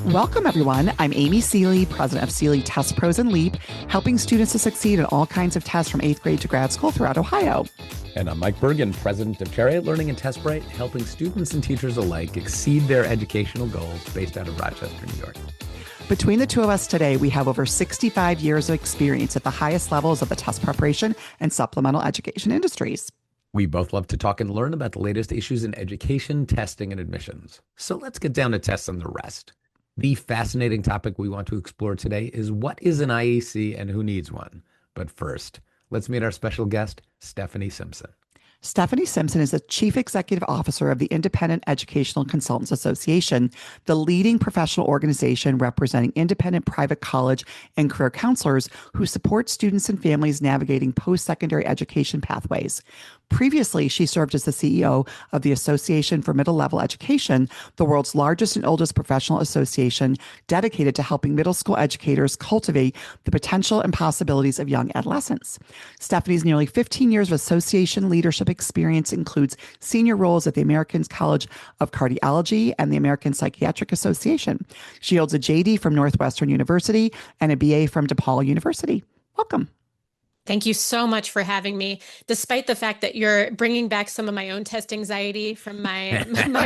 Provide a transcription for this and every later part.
Welcome, everyone. I'm Amy Seeley, president of Seeley Test Pros and LEAP, helping students to succeed in all kinds of tests from 8th grade to grad school throughout Ohio. And I'm Mike Bergen, president of Chariot Learning and TestBright, helping students and teachers alike exceed their educational goals based out of Rochester, New York. Between the two of us today, we have over 65 years of experience at the highest levels of the test preparation and supplemental education industries. We both love to talk and learn about the latest issues in education, testing, and admissions. So let's get down to tests and the rest. The fascinating topic we want to explore today is what is an IEC and who needs one? But first, let's meet our special guest, Stephanie Simpson. Stephanie Simpson is the Chief Executive Officer of the Independent Educational Consultants Association, the leading professional organization representing independent private college and career counselors who support students and families navigating post-secondary education pathways. Previously, she served as the CEO of the Association for Middle Level Education, the world's largest and oldest professional association dedicated to helping middle school educators cultivate the potential and possibilities of young adolescents. Stephanie's nearly 15 years of association leadership experience includes senior roles at the American College of Cardiology and the American Psychiatric Association. She holds a JD from Northwestern University and a BA from DePaul University. Welcome. Thank you so much for having me, despite the fact that you're bringing back some of my own test anxiety from my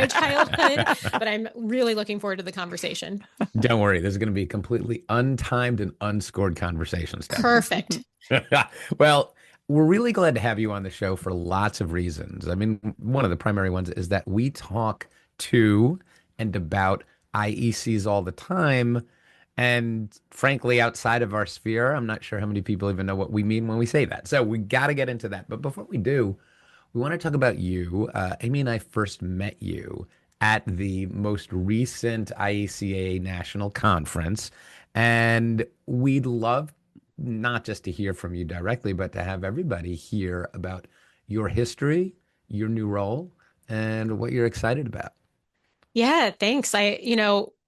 childhood, but I'm really looking forward to the conversation. Don't worry, this is going to be a completely untimed and unscored conversation. Perfect. Well, we're really glad to have you on the show for lots of reasons. I mean, one of the primary ones is that we talk to and about IECs all the time. And frankly, outside of our sphere, I'm not sure how many people even know what we mean when we say that. So we got to get into that. But before we do, we want to talk about you. Amy and I first met you at the most recent IECA National Conference. And we'd love not just to hear from you directly, but to have everybody hear about your history, your new role, and what you're excited about. Yeah, thanks.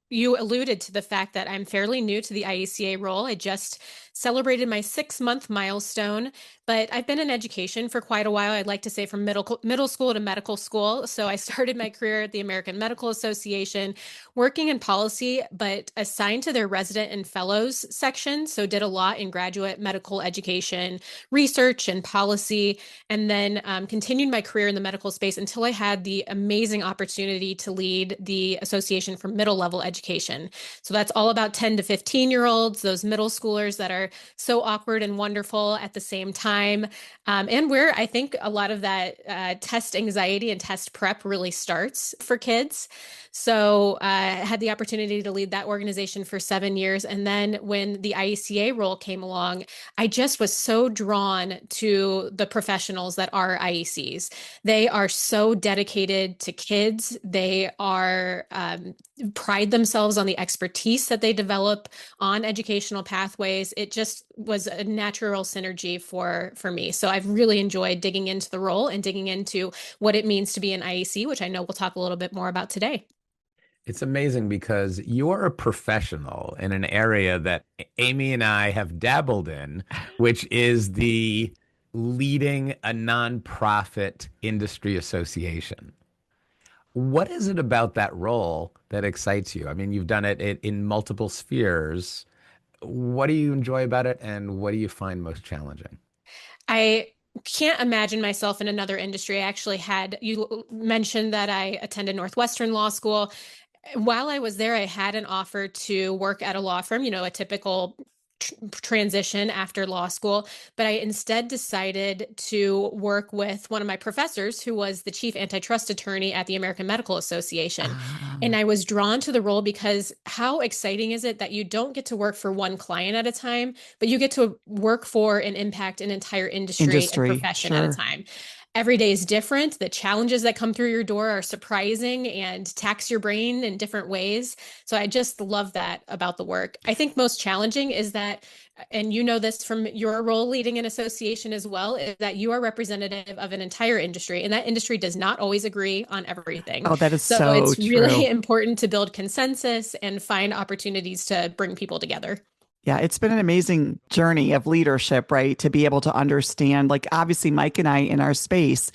You alluded to the fact that I'm fairly new to the IECA role. I just celebrated my 6-month milestone, but I've been in education for quite a while. I'd like to say from middle school to medical school. So I started my career at the American Medical Association, working in policy, but assigned to their resident and fellows section. So did a lot in graduate medical education, research and policy, and then continued my career in the medical space until I had the amazing opportunity to lead the Association for Middle Level Education. So that's all about 10 to 15-year-olds, those middle schoolers that are so awkward and wonderful at the same time. And where I think a lot of that test anxiety and test prep really starts for kids. So I had the opportunity to lead that organization for 7 years. And then when the IECA role came along, I just was so drawn to the professionals that are IECs. They are so dedicated to kids. They are pride themselves on the expertise that they develop on educational pathways. It just was a natural synergy for me. So I've really enjoyed digging into the role and digging into what it means to be an IEC, which I know we'll talk a little bit more about today. It's amazing because you're a professional in an area that Amy and I have dabbled in, which is the leading a nonprofit industry association. What is it about that role that excites you? I mean, you've done it in multiple spheres. What do you enjoy about it, and what do you find most challenging? I can't imagine myself in another industry. You mentioned that I attended Northwestern Law School. While I was there, I had an offer to work at a law firm, a typical transition after law school, but I instead decided to work with one of my professors who was the chief antitrust attorney at the American Medical Association. And I was drawn to the role because how exciting is it that you don't get to work for one client at a time, but you get to work for and impact an entire industry and profession at a time. Every day is different. The challenges that come through your door are surprising and tax your brain in different ways. So I just love that about the work. I think most challenging is that, and you know this from your role leading an association as well, is that you are representative of an entire industry, and that industry does not always agree on everything. Oh, that is so it's true. Really important to build consensus and find opportunities to bring people together. Yeah, it's been an amazing journey of leadership, right? To be able to understand, like obviously Mike and I in our space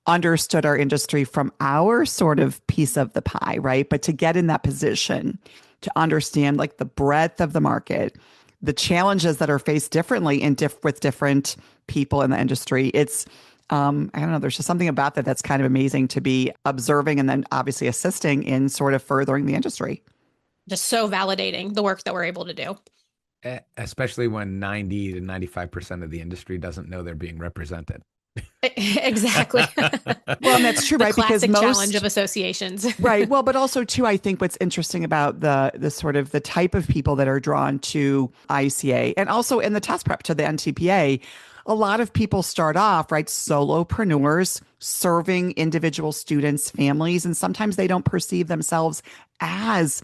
understood our industry from our sort of piece of the pie, right? But to get in that position to understand like the breadth of the market, the challenges that are faced differently with different people in the industry. It's I don't know, there's just something about that that's kind of amazing to be observing and then obviously assisting in sort of furthering the industry. Just so validating the work that we're able to do. Especially when 90 to 95% of the industry doesn't know they're being represented. Exactly. Well, and that's true, The right? Because classic challenge of associations. right. Well, but also too, I think what's interesting about the sort of the type of people that are drawn to IECA and also in the test prep to the NTPA, a lot of people start off, right, solopreneurs serving individual students, families, and sometimes they don't perceive themselves as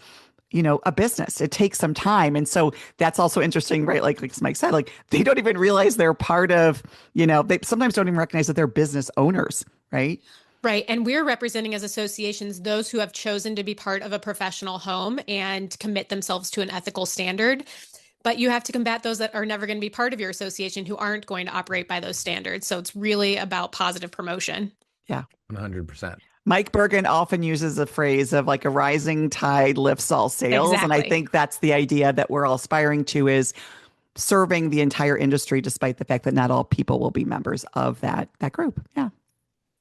a business. It takes some time. And so that's also interesting, right? Like Mike said, like they don't even realize they're part of, they sometimes don't even recognize that they're business owners, right? Right. And we're representing as associations those who have chosen to be part of a professional home and commit themselves to an ethical standard. But you have to combat those that are never going to be part of your association who aren't going to operate by those standards. So it's really about positive promotion. Yeah. 100%. Mike Bergen often uses a phrase of like a rising tide lifts all sails. Exactly. And I think that's the idea that we're all aspiring to is serving the entire industry, despite the fact that not all people will be members of that group. Yeah.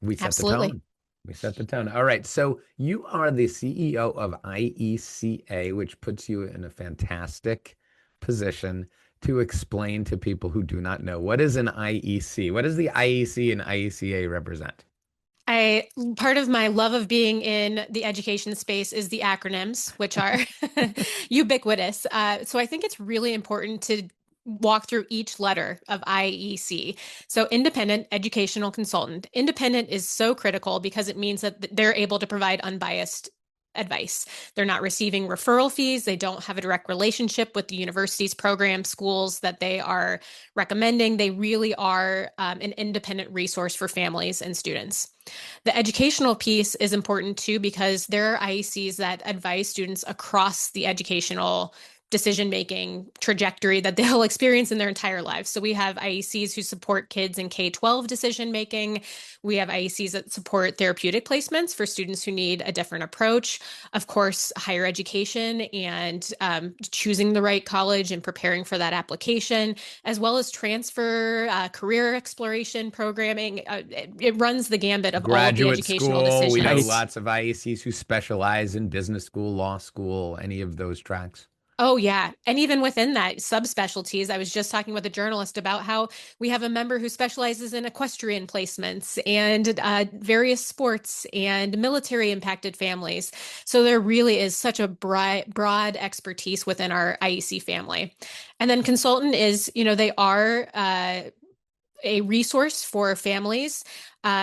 We set Absolutely. the tone. We set the tone. All right. So you are the CEO of IECA, which puts you in a fantastic position to explain to people who do not know what is an IEC. What does the IEC and IECA represent? Part of my love of being in the education space is the acronyms, which are ubiquitous. So I think it's really important to walk through each letter of IEC. So independent educational consultant. Independent is so critical because it means that they're able to provide unbiased advice. They're not receiving referral fees. They don't have a direct relationship with the university's programs, schools that they are recommending. They really are an independent resource for families and students. The educational piece is important too, because there are IECs that advise students across the educational decision-making trajectory that they'll experience in their entire lives. So we have IECs who support kids in K-12 decision-making. We have IECs that support therapeutic placements for students who need a different approach. Of course, higher education and choosing the right college and preparing for that application, as well as transfer, career exploration programming. It runs the gambit of all of the educational decisions. We know lots of IECs who specialize in business school, law school, any of those tracks. Oh, yeah. And even within that, subspecialties, I was just talking with a journalist about how we have a member who specializes in equestrian placements and various sports and military impacted families. So there really is such a broad expertise within our IEC family. And then consultant is, they are a resource for families.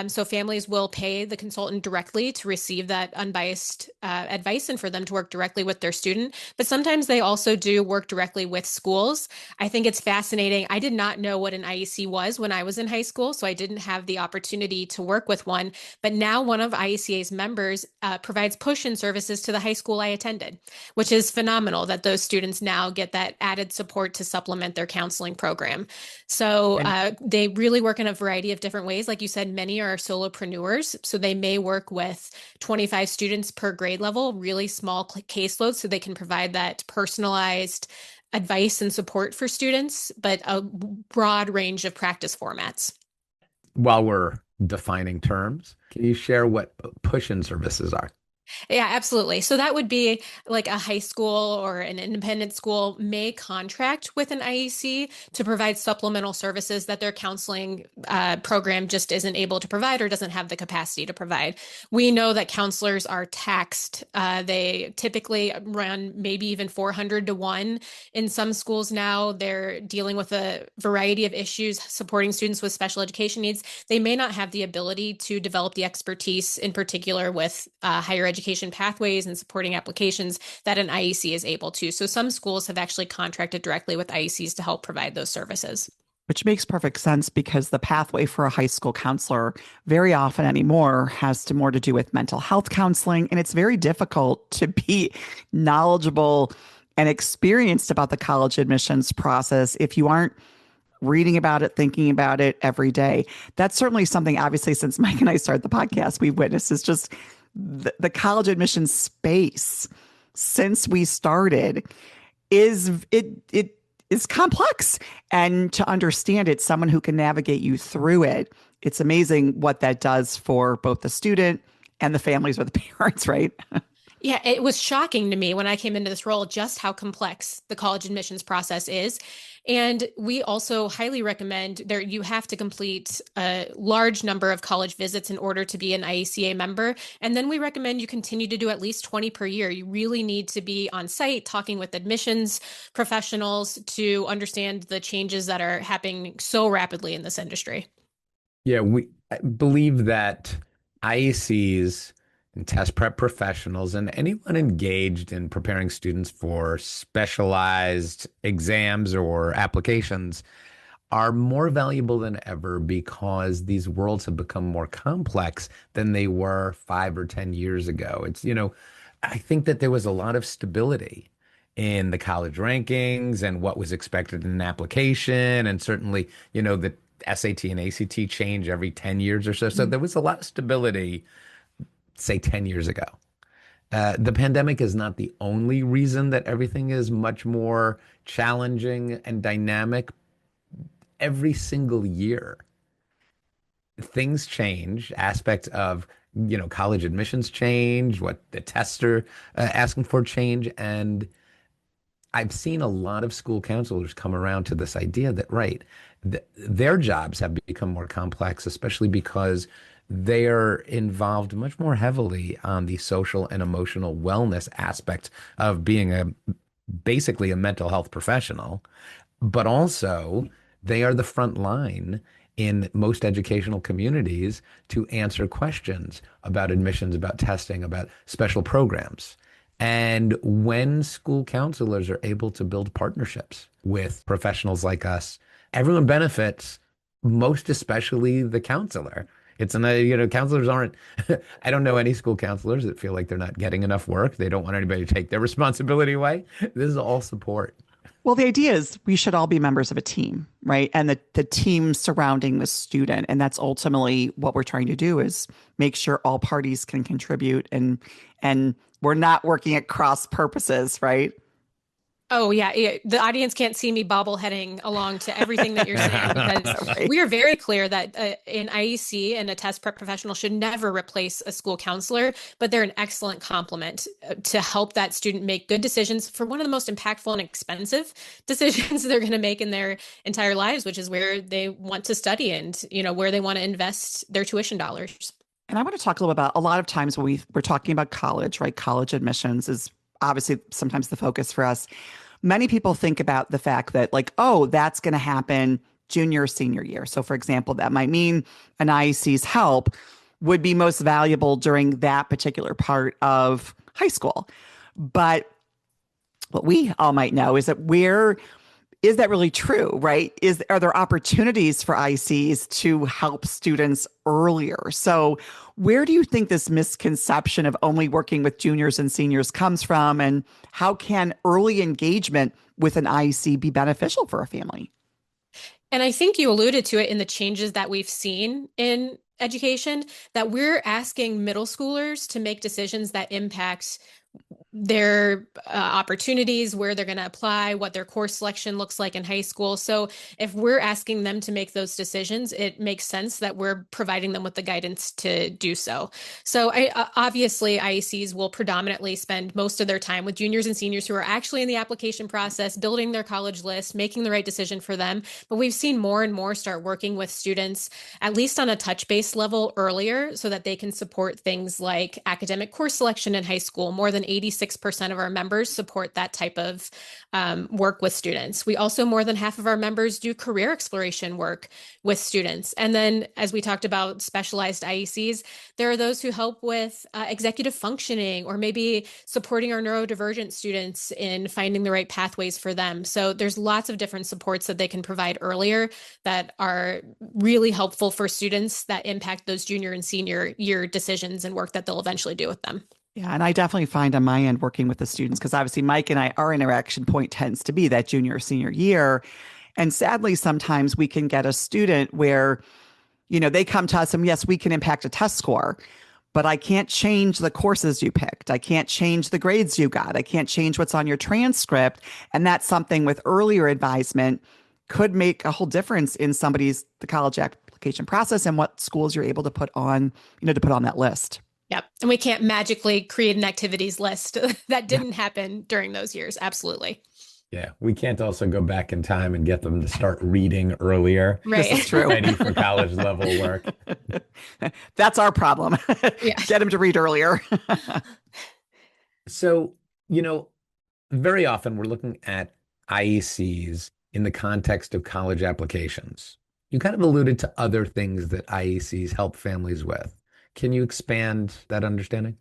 So families will pay the consultant directly to receive that unbiased advice and for them to work directly with their student. But sometimes they also do work directly with schools. I think it's fascinating. I did not know what an IEC was when I was in high school, so I didn't have the opportunity to work with one. But now one of IECA's members provides push-in services to the high school I attended, which is phenomenal that those students now get that added support to supplement their counseling program. So they really work in a variety of different ways. Like you said, many are solopreneurs, so they may work with 25 students per grade level, really small caseloads, so they can provide that personalized advice and support for students, but a broad range of practice formats. While we're defining terms, can you share what push-in services are? Yeah, absolutely. So that would be like a high school or an independent school may contract with an IEC to provide supplemental services that their counseling program just isn't able to provide or doesn't have the capacity to provide. We know that counselors are taxed. They typically run maybe even 400 to 1 in some schools now. They're dealing with a variety of issues supporting students with special education needs. They may not have the ability to develop the expertise in particular with higher education pathways and supporting applications that an IEC is able to. So some schools have actually contracted directly with IECs to help provide those services. Which makes perfect sense because the pathway for a high school counselor very often anymore has more to do with mental health counseling. And it's very difficult to be knowledgeable and experienced about the college admissions process if you aren't reading about it, thinking about it every day. That's certainly something, obviously, since Mike and I started the podcast, we've witnessed is just the college admissions space since we started is complex. And to understand it, someone who can navigate you through it, it's amazing what that does for both the student and the families or the parents, right? Yeah, it was shocking to me when I came into this role just how complex the college admissions process is. And we also highly recommend there you have to complete a large number of college visits in order to be an IECA member. And then we recommend you continue to do at least 20 per year. You really need to be on site talking with admissions professionals to understand the changes that are happening so rapidly in this industry. Yeah, we believe that IECs and test prep professionals and anyone engaged in preparing students for specialized exams or applications are more valuable than ever because these worlds have become more complex than they were 5 or 10 years ago. I think that there was a lot of stability in the college rankings and what was expected in an application. And certainly, the SAT and ACT change every 10 years or so. So there was a lot of stability, say 10 years ago. The pandemic is not the only reason that everything is much more challenging and dynamic. Every single year, things change, aspects of, college admissions change, what the tests are asking for change. And I've seen a lot of school counselors come around to this idea that, right, their jobs have become more complex, especially because they are involved much more heavily on the social and emotional wellness aspect of being basically a mental health professional, but also they are the front line in most educational communities to answer questions about admissions, about testing, about special programs. And when school counselors are able to build partnerships with professionals like us, everyone benefits, most especially the counselor. Counselors aren't, I don't know any school counselors that feel like they're not getting enough work. They don't want anybody to take their responsibility away. This is all support. Well, the idea is we should all be members of a team, right? And the team surrounding the student. And that's ultimately what we're trying to do is make sure all parties can contribute and we're not working at cross purposes, right? Oh, yeah. The audience can't see me bobbleheading along to everything that you're saying because Right. we are very clear that an IEC and a test prep professional should never replace a school counselor, but they're an excellent complement to help that student make good decisions for one of the most impactful and expensive decisions they're going to make in their entire lives, which is where they want to study and, where they want to invest their tuition dollars. And I want to talk a little about a lot of times when we're talking about college, right? College admissions is obviously sometimes the focus for us. Many people think about the fact that, like, oh, that's going to happen junior or senior year. So, for example, that might mean an IEC's help would be most valuable during that particular part of high school. But what we all might know is that is that really true, right? Are there opportunities for ICs to help students earlier? So where do you think this misconception of only working with juniors and seniors comes from? And how can early engagement with an IEC be beneficial for a family? And I think you alluded to it in the changes that we've seen in education, that we're asking middle schoolers to make decisions that impact their opportunities, where they're going to apply, what their course selection looks like in high school. So if we're asking them to make those decisions, it makes sense that we're providing them with the guidance to do so. So obviously, IECs will predominantly spend most of their time with juniors and seniors who are actually in the application process, building their college list, making the right decision for them. But we've seen more and more start working with students, at least on a touch-based level earlier, so that they can support things like academic course selection in high school. More than 86% of our members support that type of work with students. We also, more than half of our members do career exploration work with students. And then, as we talked about specialized IECs, there are those who help with executive functioning or maybe supporting our neurodivergent students in finding the right pathways for them. So there's lots of different supports that they can provide earlier that are really helpful for students that impact those junior and senior year decisions and work that they'll eventually do with them. Yeah, and I definitely find on my end working with the students, because obviously Mike and I, our interaction point tends to be that junior or senior year. And sadly, sometimes we can get a student where, they come to us and yes, we can impact a test score, but I can't change the courses you picked. I can't change the grades you got. I can't change what's on your transcript. And that's something with earlier advisement could make a whole difference in the college application process and what schools you're able to put on, to put on that list. Yep. And we can't magically create an activities list. That Yeah. didn't happen during those years. Absolutely. Yeah, we can't also go back in time and get them to start reading earlier, This is Right. true. ready for college level work. That's our problem. Yeah. Get them to read earlier. So, you know, very often we're looking at IECs in the context of college applications. You kind of alluded to other things that IECs help families with. Can you expand that understanding?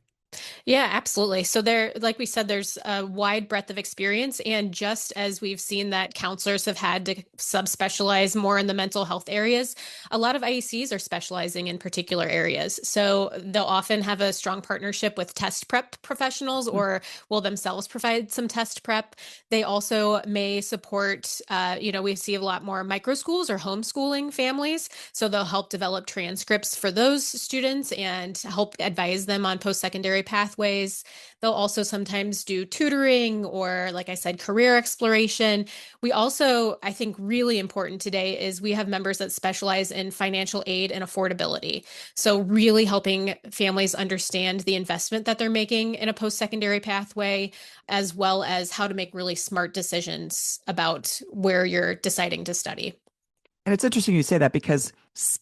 Yeah, absolutely. So there, like we said, there's a wide breadth of experience. And just as we've seen that counselors have had to subspecialize more in the mental health areas, a lot of IECs are specializing in particular areas. So they'll often have a strong partnership with test prep professionals or will themselves provide some test prep. They also may support, we see a lot more micro schools or homeschooling families. So they'll help develop transcripts for those students and help advise them on post-secondary pathways. They'll also sometimes do tutoring or, like I said, career exploration. We also, I think, really important today is we have members that specialize in financial aid and affordability. So really helping families understand the investment that they're making in a post-secondary pathway, as well as how to make really smart decisions about where you're deciding to study. And it's interesting you say that because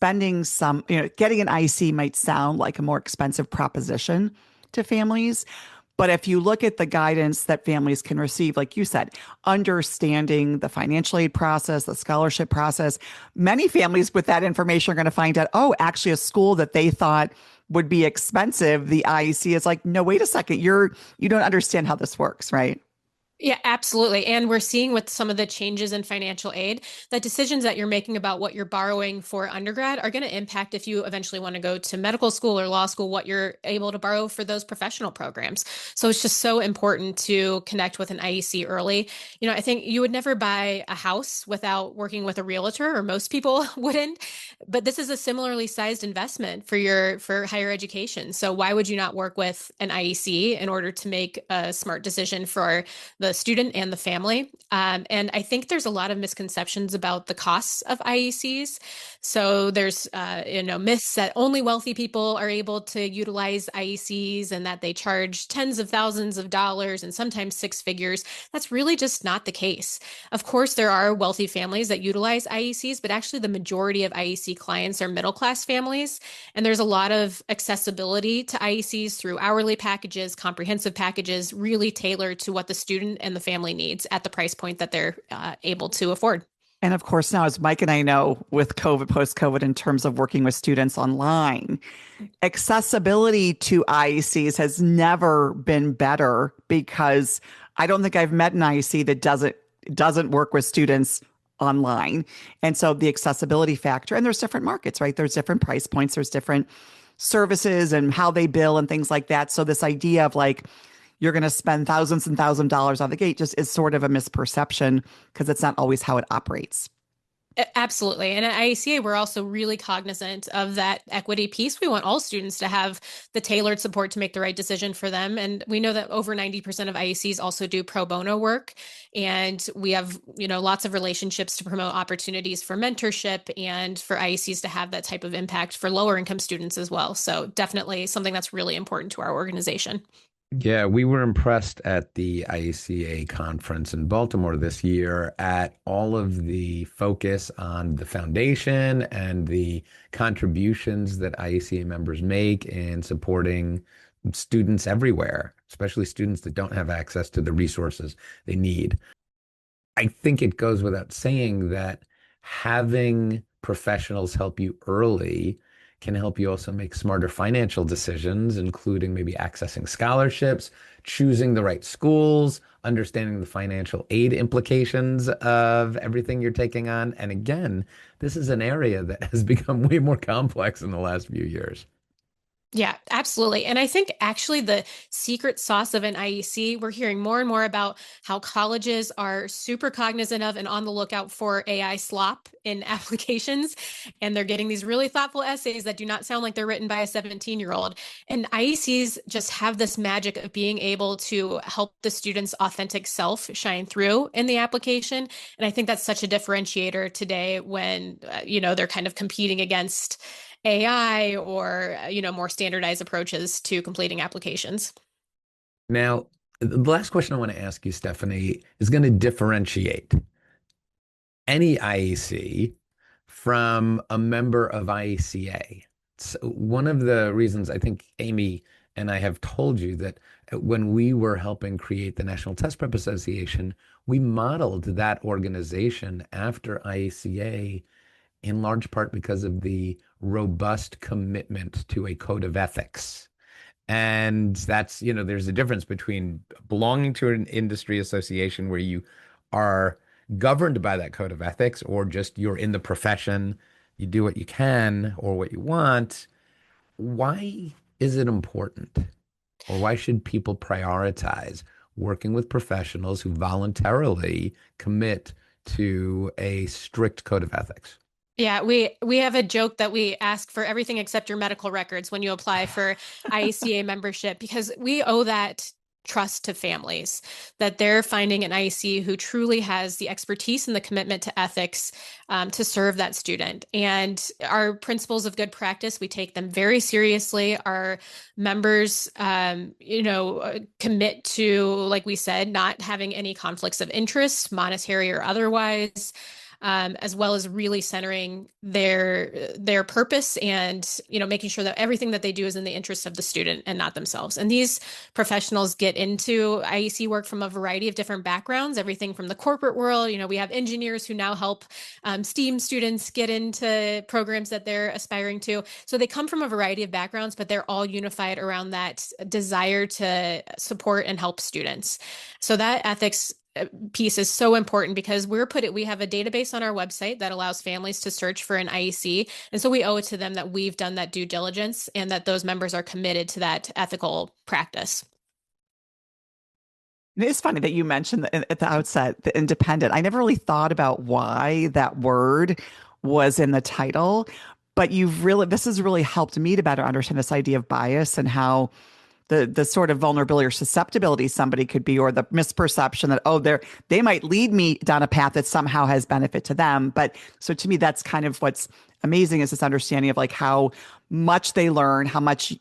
getting an IC might sound like a more expensive proposition to families. But if you look at the guidance that families can receive, like you said, understanding the financial aid process, the scholarship process, many families with that information are going to find out, oh, actually a school that they thought would be expensive, the IEC is like, no, wait a second, you don't understand how this works, right? Yeah, absolutely. And we're seeing with some of the changes in financial aid that decisions that you're making about what you're borrowing for undergrad are going to impact if you eventually want to go to medical school or law school, what you're able to borrow for those professional programs. So it's just so important to connect with an IEC early. I think you would never buy a house without working with a realtor, or most people wouldn't. But this is a similarly sized investment for higher education. So why would you not work with an IEC in order to make a smart decision for the student and the family? And I think there's a lot of misconceptions about the costs of IECs. So there's, myths that only wealthy people are able to utilize IECs and that they charge tens of thousands of dollars and sometimes six figures. That's really just not the case. Of course, there are wealthy families that utilize IECs, but actually the majority of IEC clients are middle-class families. And there's a lot of accessibility to IECs through hourly packages, comprehensive packages, really tailored to what the student and the family needs at the price point that they're able to afford. And of course, now, as Mike and I know, with COVID, post-COVID, in terms of working with students online, accessibility to IECs has never been better because I don't think I've met an IEC that doesn't work with students online. And so the accessibility factor, and there's different markets, right? There's different price points, there's different services and how they bill and things like that. So this idea of like, you're going to spend thousands and thousands of dollars out of the gate just is sort of a misperception because it's not always how it operates. Absolutely. And at IECA, we're also really cognizant of that equity piece. We want all students to have the tailored support to make the right decision for them. And we know that over 90% of IECs also do pro bono work. And we have, lots of relationships to promote opportunities for mentorship and for IECs to have that type of impact for lower income students as well. So definitely something that's really important to our organization. Yeah, we were impressed at the IECA conference in Baltimore this year at all of the focus on the foundation and the contributions that IECA members make in supporting students everywhere, especially students that don't have access to the resources they need. I think it goes without saying that having professionals help you early can help you also make smarter financial decisions, including maybe accessing scholarships, choosing the right schools, understanding the financial aid implications of everything you're taking on. And again, this is an area that has become way more complex in the last few years. Yeah, absolutely. And I think actually the secret sauce of an IEC, we're hearing more and more about how colleges are super cognizant of and on the lookout for AI slop in applications. And they're getting these really thoughtful essays that do not sound like they're written by a 17-year-old. And IECs just have this magic of being able to help the student's authentic self shine through in the application. And I think that's such a differentiator today when, they're kind of competing against AI or, more standardized approaches to completing applications. Now, the last question I want to ask you, Stephanie, is going to differentiate any IEC from a member of IECA. So one of the reasons I think Amy and I have told you that when we were helping create the National Test Prep Association, we modeled that organization after IECA in large part because of the robust commitment to a code of ethics. And that's, there's a difference between belonging to an industry association where you are governed by that code of ethics, or just you're in the profession, you do what you can or what you want. Why is it important? Or why should people prioritize working with professionals who voluntarily commit to a strict code of ethics? Yeah, we have a joke that we ask for everything except your medical records when you apply for IECA membership, because we owe that trust to families that they're finding an IEC who truly has the expertise and the commitment to ethics to serve that student. And our principles of good practice, we take them very seriously. Our members, commit to, like we said, not having any conflicts of interest, monetary or otherwise. As well as really centering their purpose and, making sure that everything that they do is in the interest of the student and not themselves. And these professionals get into IEC work from a variety of different backgrounds, everything from the corporate world. We have engineers who now help STEAM students get into programs that they're aspiring to. So they come from a variety of backgrounds, but they're all unified around that desire to support and help students. So that ethics piece is so important because we have a database on our website that allows families to search for an IEC. And so we owe it to them that we've done that due diligence and that those members are committed to that ethical practice. It is funny that you mentioned at the outset, the independent. I never really thought about why that word was in the title, but this has really helped me to better understand this idea of bias and how the sort of vulnerability or susceptibility somebody could be, or the misperception that, they might lead me down a path that somehow has benefit to them. But so to me, that's kind of what's amazing, is this understanding of like how much they learn, how much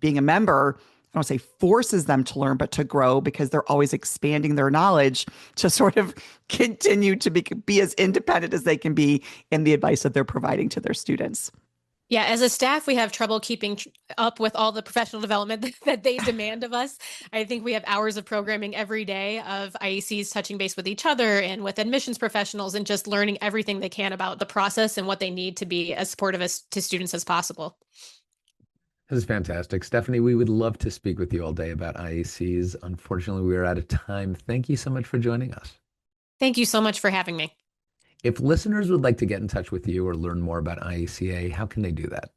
being a member, I don't say forces them to learn, but to grow, because they're always expanding their knowledge to sort of continue to be as independent as they can be in the advice that they're providing to their students. Yeah, as a staff, we have trouble keeping up with all the professional development that they demand of us. I think we have hours of programming every day of IECs touching base with each other and with admissions professionals and just learning everything they can about the process and what they need to be as supportive to students as possible. This is fantastic. Stephanie, we would love to speak with you all day about IECs. Unfortunately, we are out of time. Thank you so much for joining us. Thank you so much for having me. If listeners would like to get in touch with you or learn more about IECA, how can they do that?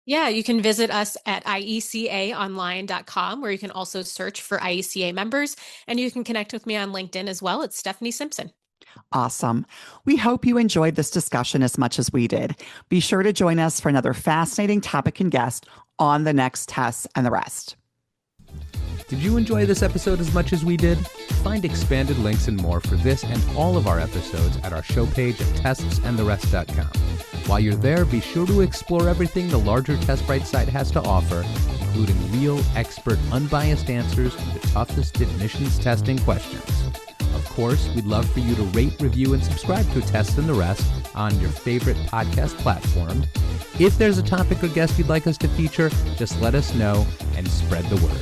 Yeah, you can visit us at IECAonline.com, where you can also search for IECA members, and you can connect with me on LinkedIn as well. It's Stephanie Simpson. Awesome. We hope you enjoyed this discussion as much as we did. Be sure to join us for another fascinating topic and guest on the next Tests and the Rest. Did you enjoy this episode as much as we did? Find expanded links and more for this and all of our episodes at our show page at testsandtherest.com. While you're there, be sure to explore everything the larger TestBright site has to offer, including real, expert, unbiased answers to the toughest admissions testing questions. Of course, we'd love for you to rate, review, and subscribe to Tests and the Rest on your favorite podcast platform. If there's a topic or guest you'd like us to feature, just let us know and spread the word.